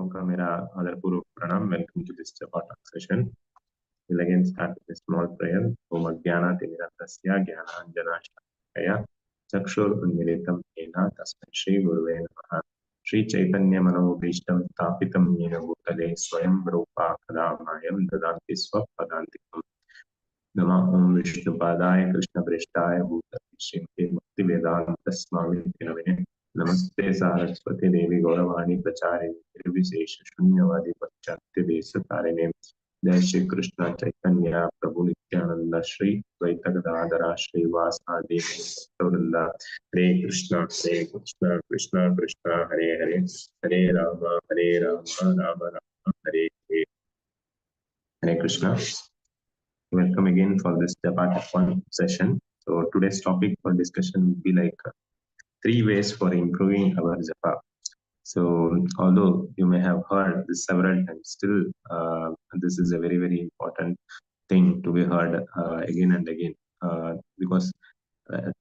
लोगों का मेरा आदरपूर्वक प्रणाम. वेलकम टू दिस जपा session. We'll again start with a small prayer. Om Ajnanatirmirantasya Jnananjanashakaya Chakshurunmilitam Yena Tasmai Shri Guruve Namaha. Shri Chaitanya Manobhishtam Tapitam Yena Bhutale Swayam Rupa Kadamayam Dadanti Swapadantikam. Nama Om Vishnupadaya Krishna Prishthaya Bhutale Shrimati Bhaktivedanta Swami Navine. Namaste Saraswati Devi Gauravani Prachari Nirvishesha Shunyavadi Paschatya Desatharine. जय श्री कृष्ण चैतन्य प्रभु नित्यानंद श्री द्वैत गदाधर श्रीवासादि वृंद. हरे Krishna Krishna Krishna Hare Hare Hare Ram Ram Ram Hare Hare. Hare Krishna. Welcome again for this Japa session. So today's topic for discussion will be like 3 ways for improving our Japa. So although you may have heard this several times, still this is a very, very important thing to be heard again and again, because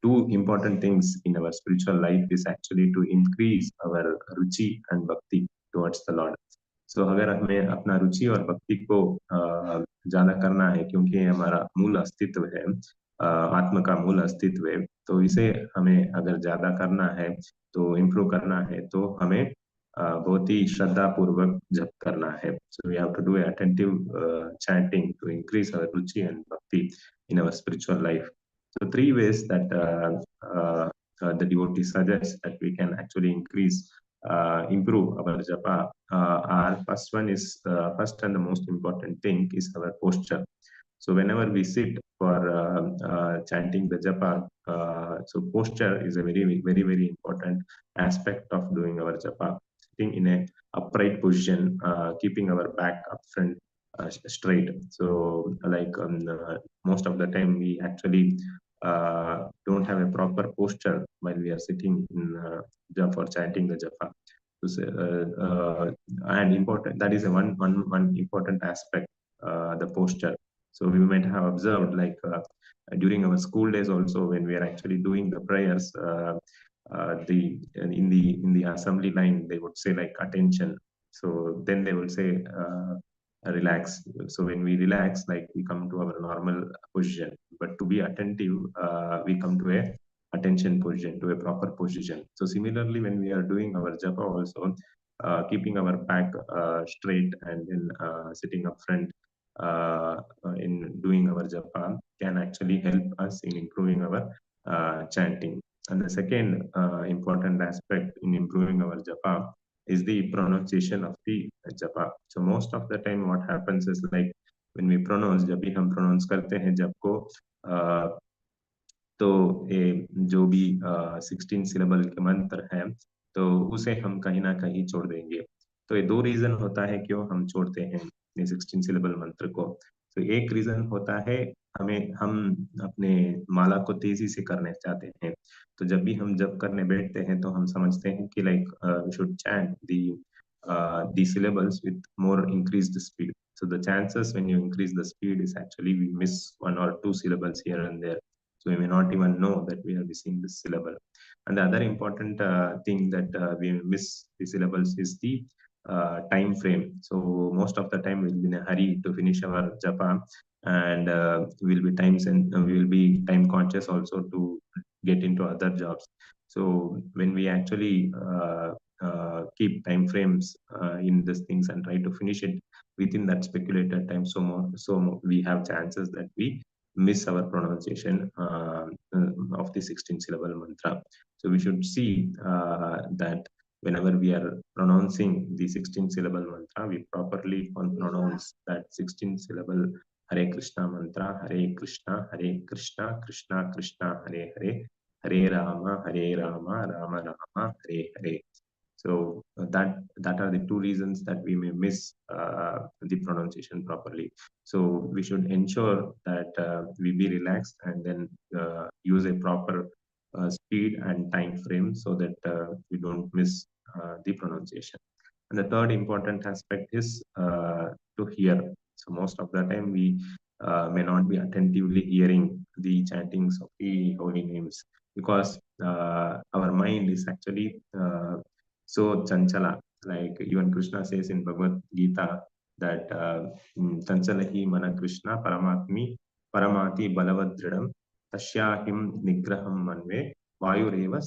2 important things in our spiritual life is actually to increase our ruchi and bhakti towards the Lord. So अगर हमें अपना रुचि और भक्ति को ज्यादा करना है, क्योंकि हमारा मूल अस्तित्व है, आत्मा का मूल अस्तित्व है, तो इसे हमें अगर ज्यादा करना है, तो इम्प्रूव करना है, तो हमें बहुत ही श्रद्धा पूर्वक जप करना है. So we have to do attentive chanting to increase our ruchi and bhakti in our spiritual life. So 3 ways that the devotee suggests that we can actually improve our japa are, first one is first and the most important thing is our posture. So whenever we sit for chanting the japa, so posture is a very, very, very important aspect of doing our japa. Sitting in a upright position, keeping our back up front, straight. So like most of the time we actually don't have a proper posture while we are sitting in for chanting the japa. So, and important, that is a one important aspect, the posture. So we might have observed, like during our school days also, when we are actually doing the prayers, in the assembly line, they would say like attention. So then they will say relax. So when we relax, like we come to our normal position. But to be attentive, we come to a attention position, to a proper position. So similarly, when we are doing our japa also, keeping our back straight and then sitting up front in doing our japa can actually help us in improving our chanting. And the second important aspect in improving our japa is the pronunciation of the japa. So most of the time what happens is like when we pronounce, जब भी हम pronounce करते हैं जप को, तो जो भी 16 सिलेबल के मंत्र हैं, तो उसे हम कहीं ना कहीं छोड़ देंगे. तो ये 2 रीजन होता है क्यों हम छोड़ते हैं ये 16 सिलेबल मंत्र को. तो एक रीजन होता है हम अपने माला को तेजी से करने चाहते हैं. तो जब भी हम जप करने बैठते हैं तो हम समझते हैं कि like we should chant the syllables with more increased speed. So the chances when you increase the speed is actually we miss 1 or 2 syllables here and there. So we may not even know that we are missing this syllable. And the other important thing that we miss the syllables is the time frame. So most of the time we'll be in a hurry to finish our japa, and we will be time conscious also to get into other jobs. So when we actually keep time frames in these things and try to finish it within that speculated time, so we have chances that we miss our pronunciation of the 16 syllable mantra. So we should see that whenever we are pronouncing the 16 syllable mantra, we properly pronounce that 16 syllable Hare Krishna mantra. Hare Krishna Krishna Krishna Hare Hare, Hare Rama Rama Rama Hare Hare. So that are the 2 reasons that we may miss the pronunciation properly. So we should ensure that we be relaxed and then use a proper speed and time frame so that we don't miss the pronunciation. And the third important aspect is to hear. So most of the time we may not be attentively hearing the chantings of the holy names, because our mind is actually so chanchala. Like even Krishna says in Bhagavad Gita that Tanchalahi mana Krishna Paramatmi Paramati Balavadridam Tashyahim Nigraham Manve Vayureva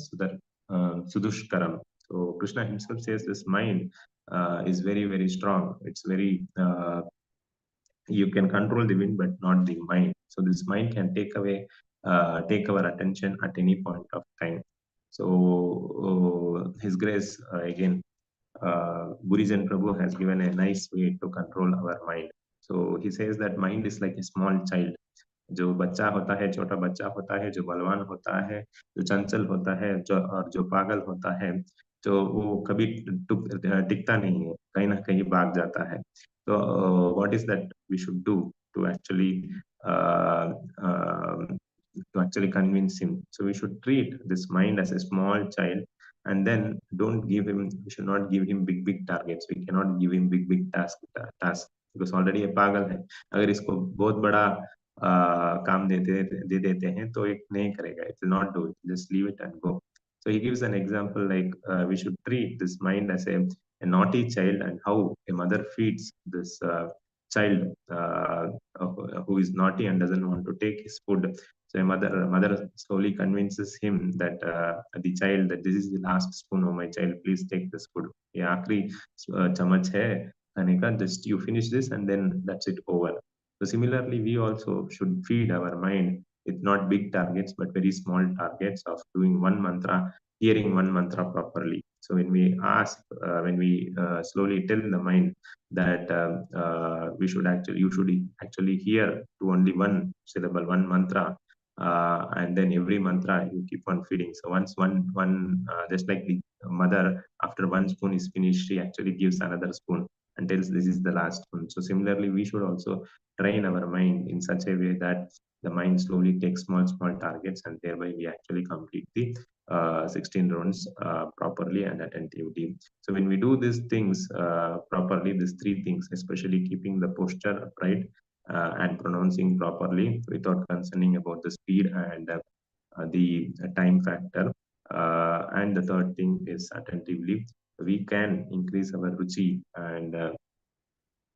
Sudushkaram. So Krishna himself says this mind is very, very strong. It's very you can control the wind but not the mind, so this mind can take our attention at any point of time. So his grace again, Gurujan Prabhu has given a nice way to control our mind. So he says that mind is like a small child. जो बच्चा होता है, छोटा बच्चा होता है, जो बलवान होता है, जो चंचल होता है, जो और जो पागल होता है, तो वो कभी टिकता नहीं है, कहीं ना कहीं भाग जाता है. So what is that we should do to uh, uh, actually convince him? So we should treat this mind as a small child, and then don't give him. We should not give him big targets. We cannot give him big task because already a पागल है. अगर इसको बहुत बड़ा काम दे देते हैं तो एक नहीं करेगा. It will not do it. Just leave it and go. So he gives an example like we should treat this mind as a naughty child, and how a mother feeds this child who is naughty and doesn't want to take his food. So a mother slowly convinces him that the child that this is the last spoon. Oh my child, please take this food. ये आखिरी चम्मच है खाने का. Just you finish this and then that's it over. So similarly, we also should feed our mind with not big targets, but very small targets of doing one mantra, hearing one mantra properly. So when we slowly tell the mind that you should actually hear to only one syllable, one mantra, and then every mantra you keep on feeding. So once just like the mother, after one spoon is finished, she actually gives another spoon and tells this is the last spoon. So similarly, we should also train our mind in such a way that the mind slowly takes small targets, and thereby we actually complete the 16 rounds properly and attentively. So when we do these things properly, these three things, especially keeping the posture upright and pronouncing properly without concerning about the speed and the time factor, and the third thing is attentively, we can increase our ruchi and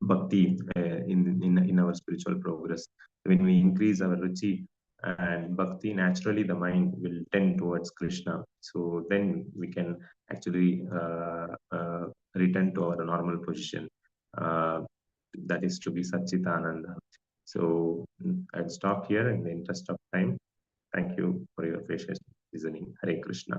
bhakti in our spiritual progress. When we increase our ruchi and bhakti, naturally the mind will tend towards Krishna. So then we can actually return to our normal position. Uh, that is to be Satchitananda. So I'll stop here in the interest of time. Thank you for your patience listening. Hare Krishna.